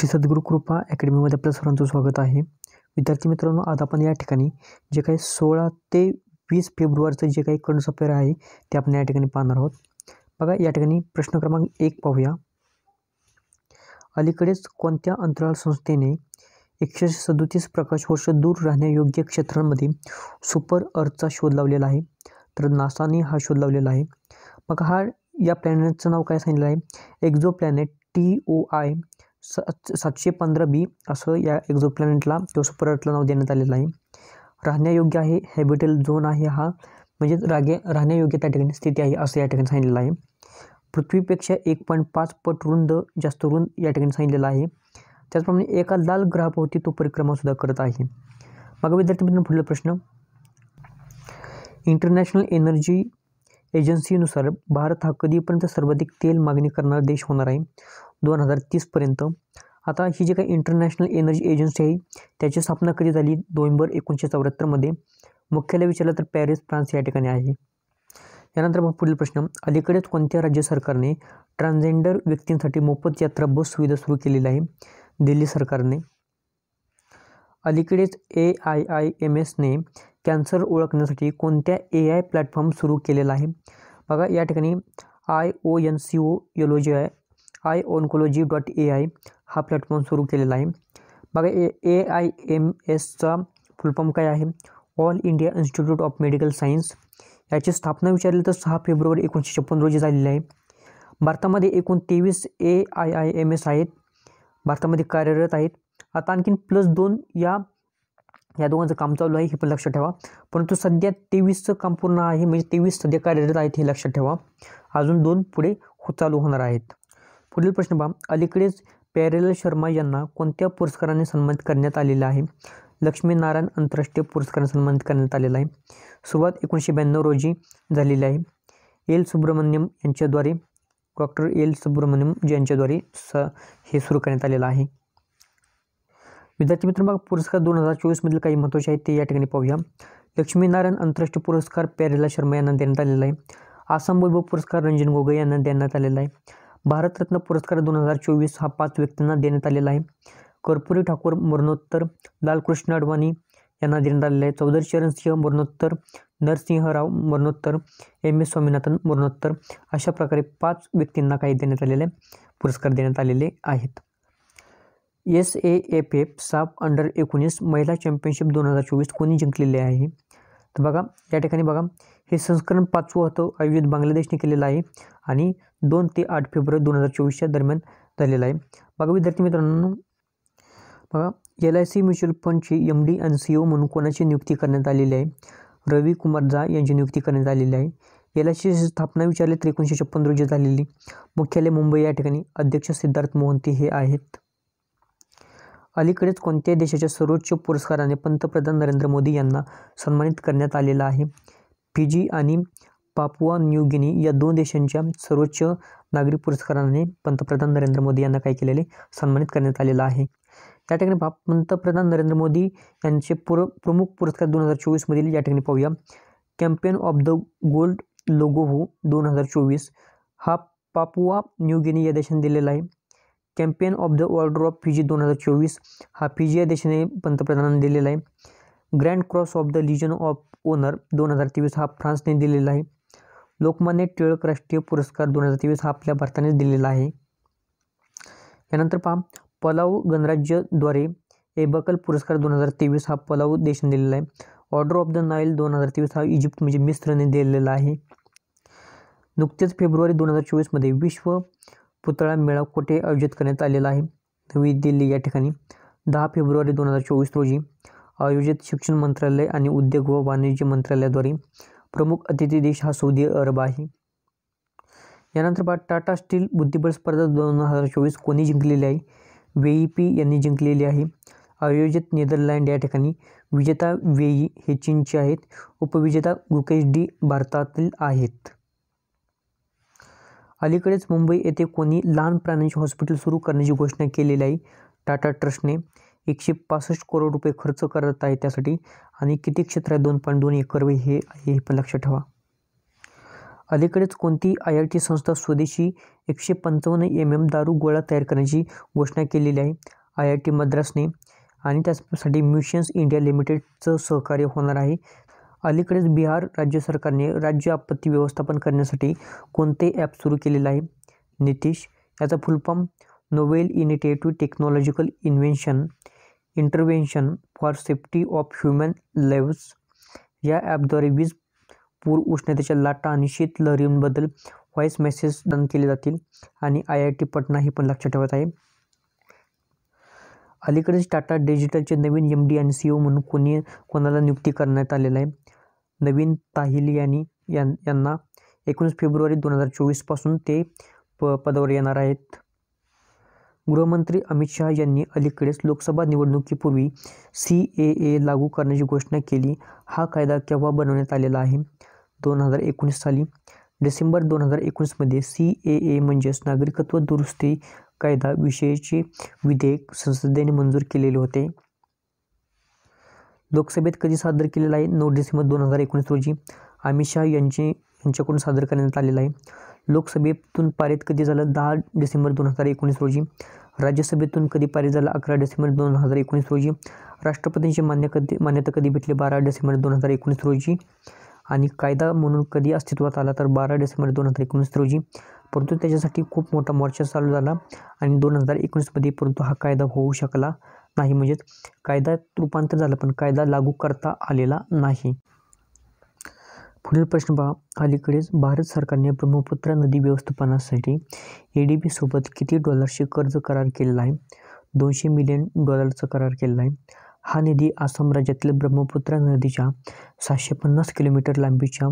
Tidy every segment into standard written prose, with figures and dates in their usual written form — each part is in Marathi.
श्री सद्गुरू कृपा अकॅडमीमध्ये आपल्या सर्वांचं स्वागत आहे. विद्यार्थी मित्रांनो, आज आपण या ठिकाणी जे काही 16 ते 20 फेब्रुवारीचं जे काही करंट अफेअर आहे ते आपण या ठिकाणी पाहणार आहोत. बघा, या ठिकाणी प्रश्न क्रमांक 1 पाहूया. अलीकडेच कोणत्या अंतराळ संस्थेने 137 प्रकाश वर्ष दूर राहण्यायोग्य क्षेत्रांमध्ये सुपर अर्थचा शोध लावलेला आहे? तर नासाने हा शोध लावलेला आहे. बघा, या प्लॅनेटचं नाव काय सांगितलं आहे? एक्झो प्लॅनेट TOI 715b असं या एक्झो प्लॅनेटला किंवा सुपर अर्थला नाव देण्यात आलेलं आहे. राहण्यायोग्य आहे, हॅबिटेबल झोन आहे हा, म्हणजे राहण्यायोग्य त्या ठिकाणी स्थिती आहे असं या ठिकाणी सांगितलेलं आहे. पृथ्वीपेक्षा 1.5 पट जास्त रुंद या ठिकाणी सांगितलेलं आहे. त्याचप्रमाणे एका लाल ग्रहाभोवती तो परिक्रमासुद्धा करत आहे. मग विद्यार्थी मित्रांनो, पुढील प्रश्न. इंटरनॅशनल एनर्जी एजन्सीनुसार भारत हा कधीपर्यंत सर्वाधिक तेल मागणी करणारा देश होणार आहे? 2030 पर्यंत. आता ही जी काही इंटरनॅशनल एनर्जी एजन्सी आहे त्याची स्थापना कधी झाली? नोव्हेंबर 1974 मुख्यालय विचारलं तर पॅरिस, फ्रान्स या ठिकाणी आहे. यानंतर मग पुढील प्रश्न. अलीकडेच कोणत्या राज्य सरकारने ट्रान्सजेंडर व्यक्तींसाठी मोफत यात्रा बस सुविधा सुरू केलेली आहे? दिल्ली सरकारने. अलीकडेच AIIMSने कॅन्सर ओळखण्यासाठी कोणत्या AI प्लॅटफॉर्म सुरू केलेला आहे? बघा, या ठिकाणी ioncology.ai हा प्लॅटफॉर्म सुरू केलेला आहे. बघा, AIIMSचा फुल फॉर्म काय आहे? All India institute of medical science. याची स्थापना विचारली तर 6 फेब्रुवारी 1956 रोजी झालेली आहे. भारतामध्ये एकूण 23 AIIMS आहेत, भारतामध्ये कार्यरत आहेत. आता आणखीन +2 या दोघांचं काम चालू आहे, हे पण लक्षात ठेवा. परंतु सध्या 23चं काम पूर्ण आहे, म्हणजे 23 सध्या कार्यरत आहेत हे लक्षात ठेवा. अजून 2 पुढे चालू होणार आहेत. पुढील प्रश्न पहा. अलीकडेच पॅरेलाल शर्मा यांना कोणत्या पुरस्काराने सन्मानित करण्यात आलेलं आहे? लक्ष्मीनारायण आंतरराष्ट्रीय पुरस्काराने सन्मानित करण्यात आलेला आहे. सुरुवात 1992 रोजी झालेली आहे. एल सुब्रमण्यम यांच्याद्वारे, डॉक्टर एल सुब्रमण्यम यांच्याद्वारे हे सुरू करण्यात आलेलं आहे. विद्यार्थी मित्रांनो, बघा, पुरस्कार 2024 मधील काही महत्त्वाचे आहेत ते या ठिकाणी पाहूया. लक्ष्मीनारायण आंतरराष्ट्रीय पुरस्कार पॅरेलाल शर्मा यांना देण्यात आलेला आहे. आसाम वैभव पुरस्कार रंजन गोगोई यांना देण्यात आलेला आहे. भारतरत्न पुरस्कार 2024 हा 5 व्यक्तींना देण्यात आलेला आहे. कर्पूरी ठाकूर मरणोत्तर, लालकृष्ण अडवाणी यांना देण्यात आलेला आहे. चौधरी चरण सिंह मरणोत्तर, नरसिंह राव मरणोत्तर, MS स्वामीनाथन मरणोत्तर, अशा प्रकारे 5 व्यक्तींना काही देण्यात आलेले पुरस्कार देण्यात आलेले आहेत. SAFF साफ अंडर-19 महिला चॅम्पियनशिप 2024 कोणी जिंकलेले आहे? तर बघा, या ठिकाणी बघा, हे संस्करण 5वं होतं, आयोजित बांगलादेशने केलेलं आहे आणि 2 ते 8 फेब्रुवारी 2024च्या दरम्यान झालेलं आहे. बघा विद्यार्थी मित्रांनो, बघा, LIC म्युच्युअल फंडची MD आणि CEO म्हणून कोणाची नियुक्ती करण्यात आलेली आहे? रवी कुमार झा यांची नियुक्ती करण्यात आलेली आहे. LICची स्थापना विचारली तर 1956 रोजी झालेली. मुख्यालय मुंबई या ठिकाणी. अध्यक्ष सिद्धार्थ मोहंती हे आहेत. अलीकडेच कोणत्या देशाच्या सर्वोच्च पुरस्काराने पंतप्रधान नरेंद्र मोदी यांना सन्मानित करण्यात आलेला आहे? फिजी आणि पापुआ न्यू गिनी या 2 देशांच्या सर्वोच्च नागरी पुरस्काराने पंतप्रधान नरेंद्र मोदी यांना काय केलेले सन्मानित करण्यात आलेलं आहे. या ठिकाणी पंतप्रधान नरेंद्र मोदी यांचे प्रमुख पुरस्कार 2024 मधील या ठिकाणी पाहूया. कॅम्पेन ऑफ द गोल्ड लोगोहो 2024 हा पापुआ न्यू गिनी या देशाने दिलेला आहे. Campaign of the order of Fiji 2024 हा फिजी या देशाने पंतप्रधानांनी दिलेला आहे. Grand cross of the लिजन of owner 2023 हा फ्रान्सने दिलेला आहे. लोकमान्य टिळक राष्ट्रीय पुरस्कार 2023 हा आपल्या भारताने दिलेला आहे. यानंतर पहा, पलाऊ गणराज्याद्वारे एबकल पुरस्कार 2023 हा पलाऊ देशाने दिलेला आहे. ऑर्डर ऑफ द नाईल 2023 हा इजिप्त म्हणजे मिस्रने दिलेला आहे. नुकतेच फेब्रुवारी 2024 मध्ये विश्व पुतळा मेळावा कुठे आयोजित करण्यात आलेला आहे? नवी दिल्ली या ठिकाणी. 10 फेब्रुवारी 2024 रोजी आयोजित शिक्षण मंत्रालय आणि उद्योग व वाणिज्य मंत्रालयाद्वारे. प्रमुख अतिथी देश हा सौदी अरब आहे. यानंतर पहा, टाटा स्टील बुद्धिबळ स्पर्धा 2024 कोणी जिंकलेली आहे? WEP यांनी जिंकलेली आहे. आयोजित नेदरलँड या ठिकाणी. विजेता वेई हे चीनचे आहेत. उपविजेता गुकेश डी भारतातील आहेत. अलीकडेच मुंबई येथे कोणी लहान प्राण्यांचे हॉस्पिटल सुरू करण्याची घोषणा केलेली आहे? टाटा ट्रस्टने. 165 करोड रुपये खर्च करत आहे त्यासाठी आणि किती क्षेत्र आहे? 2.2 एकर हे पण लक्षात ठेवा. अलीकडेच कोणती IIT संस्था स्वदेशी 155 mm दारू गोळा तयार करण्याची घोषणा केलेली आहे? IIT मद्रासने. आणि त्यासाठी म्युशियन्स इंडिया लिमिटेडचं सहकार्य होणार आहे. अलीकडेच बिहार राज्य सरकारने राज्य आपत्ती व्यवस्थापन करण्यासाठी कोणते ॲप सुरू केलेलं आहे? नितीश. याचा full form novel initiative technological intervention for safety of human lives. या ॲपद्वारे वीज, पूर, उष्णतेच्या लाटा आणि शीतलहरींबद्दल व्हॉईस मेसेज प्रदान केले जातील. आणि IIT पटना हे पण लक्षात ठेवायचं आहे. अलीकडेच टाटा डिजिटलचे नवीन MD आणि CEO म्हणून कोणाला नियुक्ती करण्यात आलेला आहे? नवीन ताहिलियानी यांना 19 फेब्रुवारी 2024 पासून ते पदावर येणार आहेत. गृहमंत्री अमित शहा यांनी अलीकडेच लोकसभा निवडणुकीपूर्वी CAA लागू करण्याची घोषणा केली. हा कायदा केव्हा बनवण्यात आलेला आहे? 2019 साली. डिसेंबर 2019 CAA म्हणजेच नागरिकत्व दुरुस्ती कायदा विषयीचे विधेयक संसदेने मंजूर केलेले होते. लोकसभेत कधी सादर केलेला आहे? 9 डिसेंबर 2019 रोजी अमित शहा यांच्याकडून सादर करण्यात आलेला आहे. लोकसभेतून पारित कधी झालं? 10 डिसेंबर 2019 रोजी. राज्यसभेतून कधी पारित झालं? 11 डिसेंबर 2019 रोजी. राष्ट्रपतींची मान्यता कधी भेटली? 12 डिसेंबर 2019 रोजी. आणि कायदा म्हणून कधी अस्तित्वात आला? तर 12 डिसेंबर 2019 रोजी. परंतु त्याच्यासाठी खूप मोठा मोर्चा चालू झाला आणि 2019 परंतु हा कायदा होऊ शकला नाही. म्हणजेच कायद्यात रूपांतर झालं पण कायदा लागू करता आलेला नाही. पुढील प्रश्न पहा. अलीकडेच भारत सरकारने ब्रह्मपुत्रा नदी व्यवस्थापनासाठी ADB सोबत किती डॉलर्सचे कर्ज करार केलेला आहे? $200 मिलियन करार केलेला आहे. हा निधी आसाम राज्यातील ब्रह्मपुत्रा नदीच्या 750 किलोमीटर लांबीच्या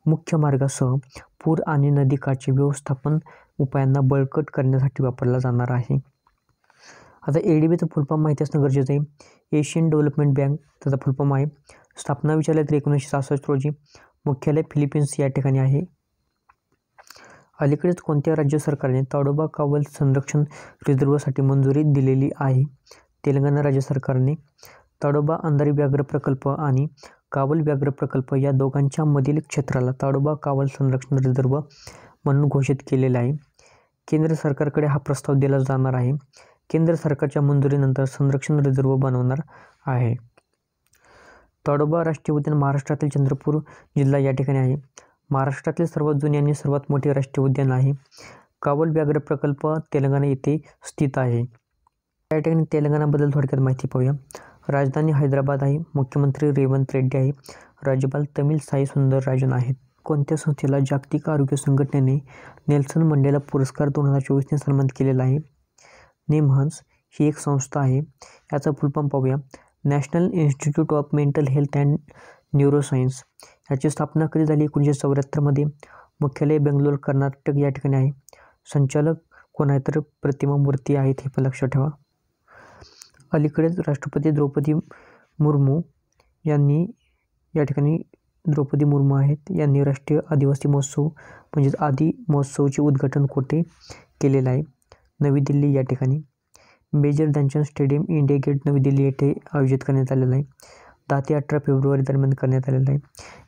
मुख्य मार्गासह पूर आणि नदीकाठचे व्यवस्थापन उपायांना बळकट करण्यासाठी वापरला जाणार आहे. आता ADBचं फुल फॉर्म माहिती असणं गरजेचं आहे. एशियन डेव्हलपमेंट बँक त्याचा फुल फॉर्म आहे. स्थापना विचारली तर 1966 रोजी. मुख्यालय फिलिपिन्स या ठिकाणी आहे. अलीकडेच कोणत्या राज्य सरकारने ताडोबा कावल संरक्षण रिझर्व्हसाठी मंजुरी दिलेली आहे? तेलंगणा राज्य सरकारने. ताडोबा अंधारी व्याघ्र प्रकल्प आणि कावल व्याघ्र प्रकल्प या दोघांच्या मधील क्षेत्राला ताडोबा कावल संरक्षण रिझर्व्ह म्हणून घोषित केलेले आहे. केंद्र सरकारकडे हा प्रस्ताव दिला जाणार आहे. केंद्र सरकारच्या मंजुरीनंतर संरक्षण रिझर्व्ह बनवणार आहे. ताडोबा राष्ट्रीय उद्यान महाराष्ट्रातील चंद्रपूर जिल्हा या ठिकाणी आहे. महाराष्ट्रातील सर्वात जुने आणि सर्वात मोठे राष्ट्रीय उद्यान आहे. कावल व्याघ्र प्रकल्प तेलंगणा येथे स्थित आहे. या ठिकाणी तेलंगणाबद्दल थोडक्यात माहिती पाहूया. राजधानी हैदराबाद आहे. मुख्यमंत्री रेवंत रेड्डी आहे. राज्यपाल तमिलसाई सुंदरराजन आहेत. कोणत्या संस्थेला जागतिक आरोग्य संघटनेने नेल्सन मंडेला पुरस्कार 2024ने सन्मानित केलेला आहे? निमहंस ही एक संस्था आहे. याचा फुल फॉर्म पाहूया. National institute of mental health and neuroscience. याची स्थापना कधी झाली? 1974 मुख्यालय बेंगलोर कर्नाटक या ठिकाणी आहे. संचालक कोण आहे? तर प्रतिमा मूर्ती आहेत. हे पण लक्षात ठेवा. अलीकडेच राष्ट्रपती द्रौपदी मुर्मू यांनी या ठिकाणी द्रौपदी मुर्मू आहेत यांनी राष्ट्रीय आदिवासी महोत्सव म्हणजेच आदि महोत्सवचे उद्घाटन कोठे केलेलं आहे? नवी दिल्ली या ठिकाणी. Major Dhyanchand stadium India Gate नवी दिल्ली येथे आयोजित करण्यात आलेलं आहे. 10 ते 18 फेब्रुवारी दरम्यान करण्यात आलेलं आहे.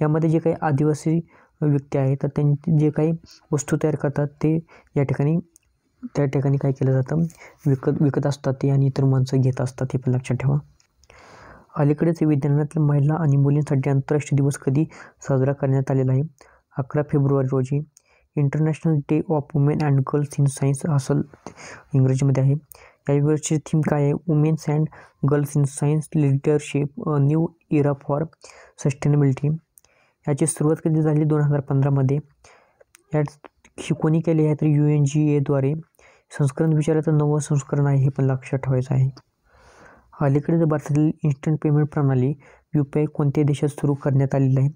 यामध्ये जे काही आदिवासी व्यक्ती आहेत तर त्यांची जे काही वस्तू तयार करतात ते त्या ठिकाणी काय केलं जातं? विकत असतात ते आणि इतर माणसं घेत असतात. हे पण लक्षात ठेवा. अलीकडेच विज्ञानातील महिला आणि मुलींसाठी आंतरराष्ट्रीय दिवस कधी साजरा करण्यात आलेला आहे? 11 फेब्रुवारी रोजी. International day of women and girls in science असं इंग्रजीमध्ये आहे. यावर्षी थीम काय आहे? Women's and girls in science leadership new era for sustainability. याची सुरुवात कधी झाली? 2015 यात कोणी केले आहे? तर UNGA संस्करण विचाराचं 9वं संस्करण आहे. हे पण लक्षात ठेवायचं आहे. अलीकडेच भारतातील इन्स्टंट पेमेंट प्रणाली UPI कोणत्या देशात सुरू करण्यात आलेली आहे?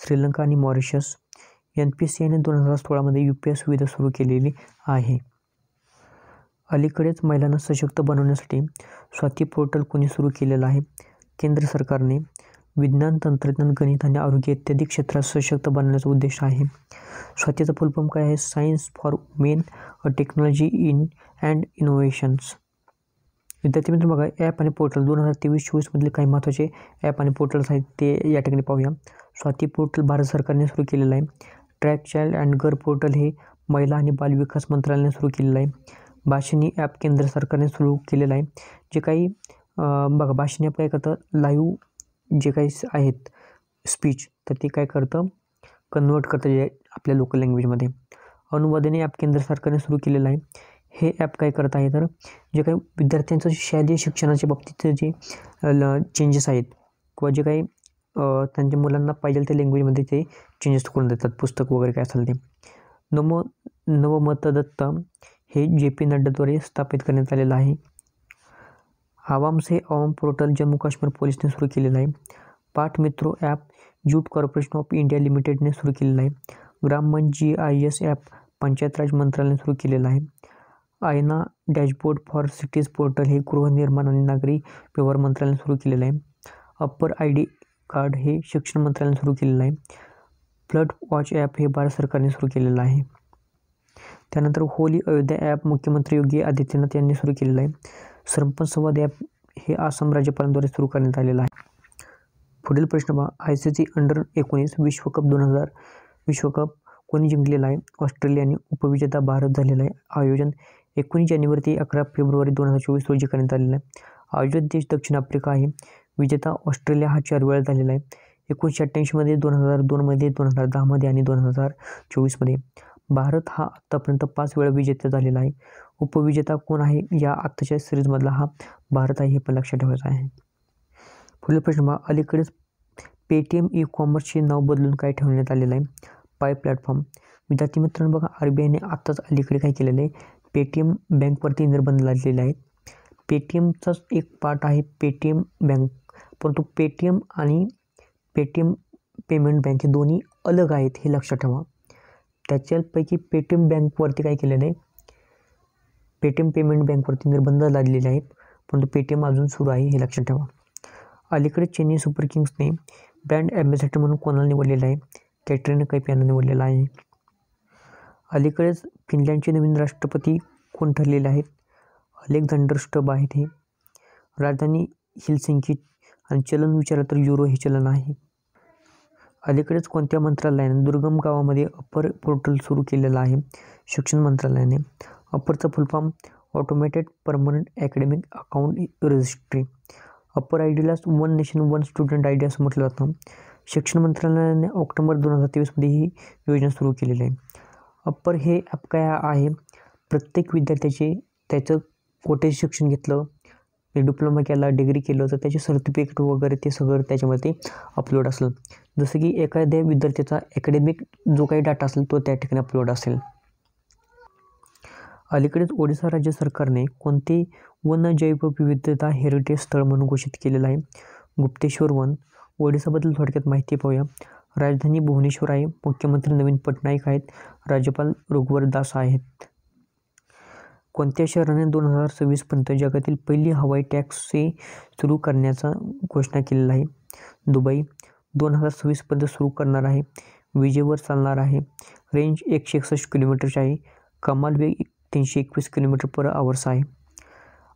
श्रीलंका आणि मॉरिशस. NPCIने 2016 UPI सुविधा सुरू केलेली आहे. अलीकडेच महिलांना सशक्त बनवण्यासाठी स्वाती पोर्टल कोणी सुरू केलेलं आहे? केंद्र सरकारने. विज्ञान, तंत्रज्ञान, गणित आणि आरोग्य इत्यादी क्षेत्रात सशक्त बनवण्याचा उद्देश आहे. स्वातीचा फुल फॉर्म काय आहे? Science for women technology in and innovations. विद्यार्थी मित्र बघा, ॲप आणि पोर्टल 2023-24 मधले काही महत्त्वाचे ॲप आणि पोर्टल्स आहेत ते या ठिकाणी पाहूया. स्वाती पोर्टल भारत सरकारने सुरू केलेलं आहे. Track child and girl portal हे महिला आणि बालविकास मंत्रालयाने सुरू केलेलं आहे. भाषिणी ॲप केंद्र सरकारने सुरू केलेलं आहे. जे काही बघा भाषिणी ॲप काय करतं, लाईव्ह जे काही आहेत स्पीच तर ते काय करतं, कन्वर्ट करतं जे आपल्या लोकल लँग्वेजमध्ये. अनुवादने ॲप केंद्र सरकारने सुरू केलेलं आहे. हे ॲप काय करत आहे तर जे काही विद्यार्थ्यांचं शालेय शिक्षणाच्या बाबतीत जे चेंजेस आहेत किंवा जे काही त्यांच्या मुलांना पाहिजे त्या लँग्वेजमध्ये ते चेंजेस करून देतात, पुस्तक वगैरे काय असेल ते. नवमतदत्त हे JP नड्डाद्वारे स्थापित करण्यात आलेलं आहे. आवाम से आवाम पोर्टल जम्मू काश्मीर पोलीसने सुरू केलेलं आहे. पाठ मित्रो app jute corporation of India लिमिटेडने सुरू केलेलं आहे. ग्राममंच GIS ॲप पंचायत राज मंत्रालयाने सुरू केलेलं आहे. आयना डॅशबोर्ड फॉर सिटीज पोर्टल हे गृहनिर्माण आणि नागरी व्यवहार मंत्रालयाने सुरू केलेलं आहे. अप्पर ID कार्ड हे शिक्षण मंत्रालयाने सुरू केलेलं आहे. फ्लड वॉच ॲप हे भारत सरकारने सुरू केलेलं आहे. त्यानंतर होली अयोध्या ॲप मुख्यमंत्री योगी आदित्यनाथ यांनी सुरू केलेलं आहे. सरपंच संवाद ॲप हे आसाम राज्यपालांद्वारे सुरू करण्यात आलेलं आहे. पुढील प्रश्न पहा, ICC अंडर-19 विश्वकप 2000 विश्वकप कोणी जिंकलेला आहे? ऑस्ट्रेलिया आणि उपविजेता भारत झालेला आहे. आयोजन 19 जानेवारी ते 11 फेब्रुवारी 2024 रोजी करण्यात आलेलं आहे. आयोजक देश दक्षिण आफ्रिका आहे. विजेता ऑस्ट्रेलिया हा 4 वेळा झालेला आहे. 1988मध्ये, 2002मध्ये, 2010मध्ये आणि 2024मध्ये. भारत हा आत्तापर्यंत 5 वेळा विजेता झालेला आहे. उपविजेता कोण आहे या आत्ताच्या सिरीजमधला? हा भारत आहे, हे पण लक्षात ठेवायचं आहे. पुढील प्रश्न पहा, अलीकडेच पेटीएम ई-कॉमर्सचे नाव बदलून काय ठेवण्यात आलेलं आहे? पाय प्लॅटफॉर्म. विद्यार्थी मित्रांनो बघा, RBIने आत्ताच अलीकडे काय केलेलं आहे, पेटीएम बँकवरती निर्बंध लादलेले आहेत. पेटीएमचाच एक पार्ट आहे पेटीएम बँक, परंतु पेटीएम आणि पेटीएम पेमेंट बँक हे दोन्ही अलग आहेत, हे लक्षात ठेवा. त्याच्यापैकी पेटीएम बँकवरती काय केलेलं आहे, पेटीएम पेमेंट बँकवरती निर्बंध लादलेले आहेत, परंतु पेटीएम अजून सुरू आहे, हे लक्षात ठेवा. अलीकडे चेन्नई सुपर किंग्सने ब्रँड ॲम्बॅसेडर म्हणून कोणाला निवडलेलं आहे? कॅटरिना कैफ यांना निवडलेलं आहे. अलीकडेच फिनलँडचे नवीन राष्ट्रपती कोण ठरलेले आहेत? अलेक्झांडर स्टब आहेत. हे राजधानी हेलसिंकी आणि चलन विचारलं तर युरो हे चलन आहे. अलीकडेच कोणत्या मंत्रालयाने दुर्गम गावामध्ये अप्पर पोर्टल सुरू केलेलं आहे? शिक्षण मंत्रालयाने. अप्परचा full form automated permanent academic account registry. APAAR आयडीला one nation one student ID असं म्हटलं जातं. शिक्षण मंत्रालयाने ऑक्टोबर 2023मध्ये ही योजना सुरू केलेली आहे. अप्पर हे ॲप काय आहे, प्रत्येक विद्यार्थ्याचे त्याचं कोठे शिक्षण घेतलं, डिप्लोमा केला, डिग्री केलं तर त्याचे सर्टिफिकेट वगैरे ते सगळं त्याच्यामध्ये अपलोड असेल. जसं की एखाद्या विद्यार्थ्याचा अकॅडमिक जो काही डाटा असेल तो त्या ठिकाणी अपलोड असेल. अलीकडेच ओडिशा राज्य सरकारने कोणते वन जैवविविधता हेरिटेज स्थळ म्हणून घोषित केलेलं आहे? गुप्तेश्वर वन. ओडिशाबद्दल थोडक्यात माहिती पाहूया. राजधानी भुवनेश्वर आहे. मुख्यमंत्री नवीन पटनाईक आहेत. राज्यपाल रघुवर दास आहेत. कोणत्या शहराने 2026पर्यंत जगातील पहिली हवाई टॅक्सी सुरू करण्याचा घोषणा केलेला आहे? दुबई. 2026पर्यंत सुरू करणार आहे. विजेवर चालणार आहे. रेंज 161 किलोमीटरची आहे. कमाल वेग 321 km/h आहे.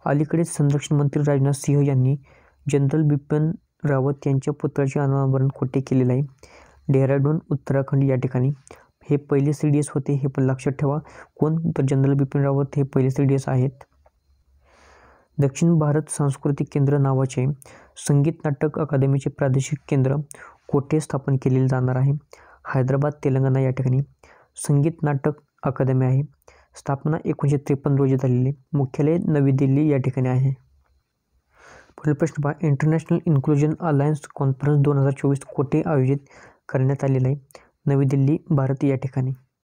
अलीकडेच संरक्षण मंत्री राजनाथ सिंह यांनी जनरल बिपिन रावत यांच्या पुतळ्याचे अनावरण कुठे केलेलं आहे? डेहराडून, उत्तराखंड या ठिकाणी. हे पहिले CDS होते, हे पण लक्षात ठेवा. कोण तर जनरल बिपिन रावत हे पहिले CDS आहेत. दक्षिण भारत सांस्कृतिक केंद्र नावाचे संगीत नाटक अकादमीचे प्रादेशिक केंद्र कोठे स्थापन केलेले जाणार आहे? हैदराबाद, तेलंगणा या ठिकाणी. संगीत नाटक अकादमी आहे. स्थापना 1953 रोजी झालेली. मुख्यालय नवी दिल्ली या ठिकाणी आहे. पुढील प्रश्न पहा, इंटरनॅशनल इन्क्लुजन अलायन्स कॉन्फरन्स 2024 कोठे आयोजित करण्यात आलेलं आहे? नवी दिल्ली, भारत या ठिकाणी.